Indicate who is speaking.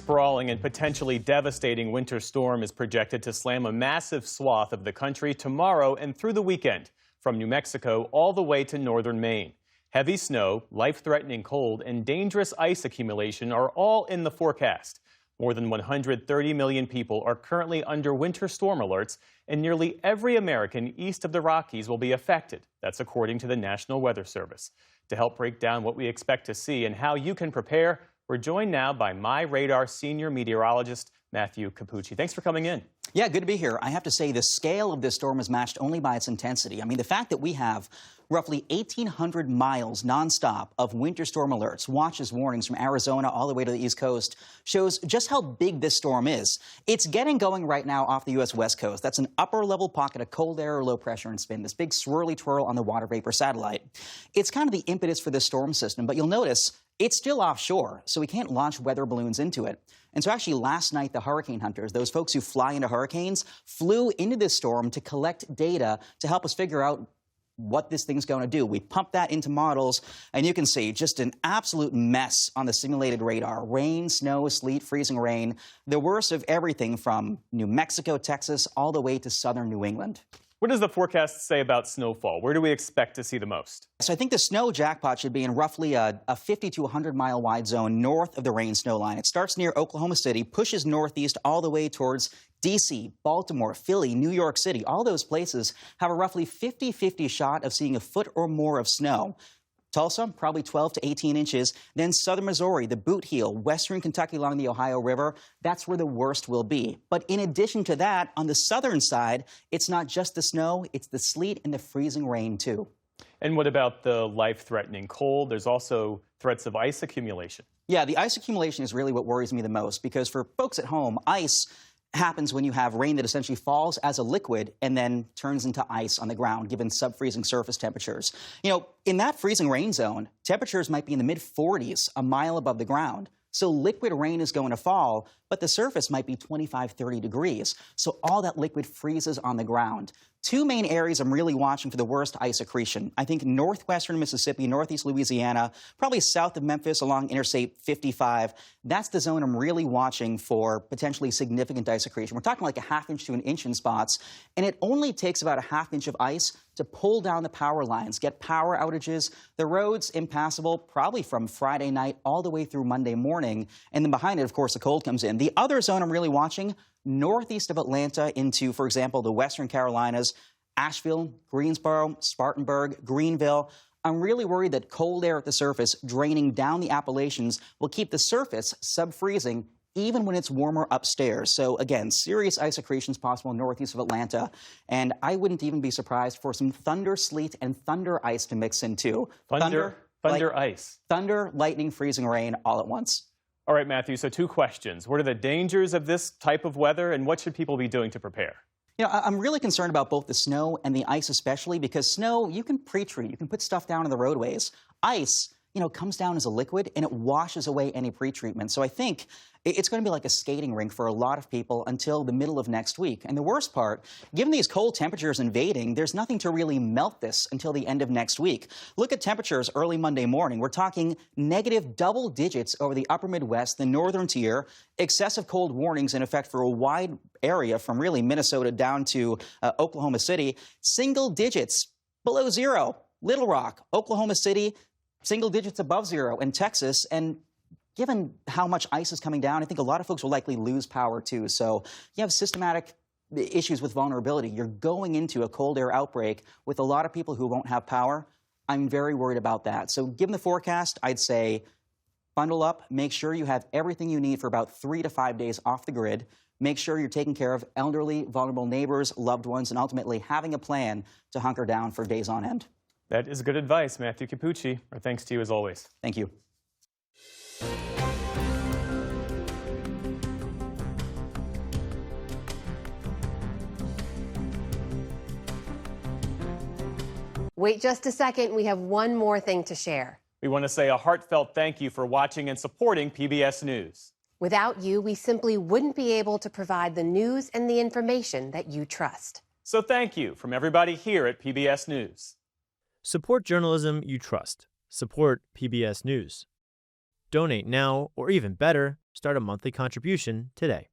Speaker 1: sprawling and potentially devastating winter storm is projected to slam a massive swath of the country tomorrow and through the weekend, from New Mexico all the way to northern Maine. Heavy snow, life-threatening cold, and dangerous ice accumulation are all in the forecast. More than 130 million people are currently under winter storm alerts, and nearly every American east of the Rockies will be affected. That's according to the National Weather Service. To help break down what we expect to see and how you can prepare, we're joined now by MyRadar senior meteorologist Matthew Cappucci. Thanks for coming in.
Speaker 2: Yeah, good to be here. I have to say the scale of this storm is matched only by its intensity. I mean, the fact that we have roughly 1,800 miles nonstop of winter storm alerts, watches, warnings from Arizona all the way to the East Coast shows just how big this storm is. It's getting going right now off the U.S. West Coast. That's an upper-level pocket of cold air or low pressure and spin, this big swirly twirl on the water vapor satellite. It's kind of the impetus for this storm system, but you'll notice it's still offshore, so we can't launch weather balloons into it. And so actually last night, the hurricane hunters, those folks who fly into hurricanes, flew into this storm to collect data to help us figure out what this thing's going to do. We pumped that into models, and you can see just an absolute mess on the simulated radar. Rain, snow, sleet, freezing rain, the worst of everything from New Mexico, Texas, all the way to southern New England.
Speaker 1: What does the forecast say about snowfall? Where do we expect to see the most?
Speaker 2: So I think the snow jackpot should be in roughly a 50 to 100 mile wide zone north of the rain snow line. It starts near Oklahoma City, pushes northeast all the way towards D.C., Baltimore, Philly, New York City. All those places have a roughly 50-50 shot of seeing a foot or more of snow. Tulsa, probably 12 to 18 inches. Then southern Missouri, the Boot Heel, western Kentucky along the Ohio River, that's where the worst will be. But in addition to that, on the southern side, it's not just the snow, it's the sleet and the freezing rain, too.
Speaker 1: And what about the life-threatening cold? There's also threats of ice accumulation.
Speaker 2: Yeah, the ice accumulation is really what worries me the most, because for folks at home, ice happens when you have rain that essentially falls as a liquid and then turns into ice on the ground, given sub-freezing surface temperatures. You know, in that freezing rain zone, temperatures might be in the mid-40s, a mile above the ground. So liquid rain is going to fall, but the surface might be 25, 30 degrees. So all that liquid freezes on the ground. Two main areas I'm really watching for the worst ice accretion. I think northwestern Mississippi, northeast Louisiana, probably south of Memphis along Interstate 55. That's the zone I'm really watching for potentially significant ice accretion. We're talking like a half inch to an inch in spots, and it only takes about a half inch of ice to pull down the power lines, get power outages, the roads impassable probably from Friday night all the way through Monday morning. And then behind it, of course, the cold comes in. The other zone I'm really watching, northeast of Atlanta into, for example, the western Carolinas, Asheville, Greensboro, Spartanburg, Greenville. I'm really worried that cold air at the surface draining down the Appalachians will keep the surface sub-freezing even when it's warmer upstairs. So again, serious ice accretions possible northeast of Atlanta. And I wouldn't even be surprised for some thunder, sleet, and thunder ice to mix in too.
Speaker 1: Thunder ice.
Speaker 2: Thunder, lightning, freezing rain all at once.
Speaker 1: All right, Matthew, so two questions. What are the dangers of this type of weather, and what should people be doing to prepare?
Speaker 2: You know, I'm really concerned about both the snow and the ice especially, because snow, you can pre-treat, you can put stuff down on the roadways. Ice, you know, comes down as a liquid and it washes away any pre-treatment. So I think it's going to be like a skating rink for a lot of people until the middle of next week. And the worst part, given these cold temperatures invading, there's nothing to really melt this until the end of next week. Look at temperatures early Monday morning. We're talking negative double digits over the upper Midwest, the northern tier, excessive cold warnings in effect for a wide area from really Minnesota down to Oklahoma City, single digits below zero. Little Rock, Oklahoma City, single digits above zero in Texas. And given how much ice is coming down, I think a lot of folks will likely lose power too. So you have systematic issues with vulnerability. You're going into a cold air outbreak with a lot of people who won't have power. I'm very worried about that. So given the forecast, I'd say bundle up, make sure you have everything you need for about 3 to 5 days off the grid. Make sure you're taking care of elderly, vulnerable neighbors, loved ones, and ultimately having a plan to hunker down for days on end.
Speaker 1: That is good advice, Matthew Cappucci. Our thanks to you as always.
Speaker 2: Thank you.
Speaker 3: Wait just a second. We have one more thing to share.
Speaker 1: We want to say a heartfelt thank you for watching and supporting PBS News.
Speaker 3: Without you, we simply wouldn't be able to provide the news and the information that you trust.
Speaker 1: So thank you from everybody here at PBS News.
Speaker 4: Support journalism you trust. Support PBS News. Donate now, or even better, start a monthly contribution today.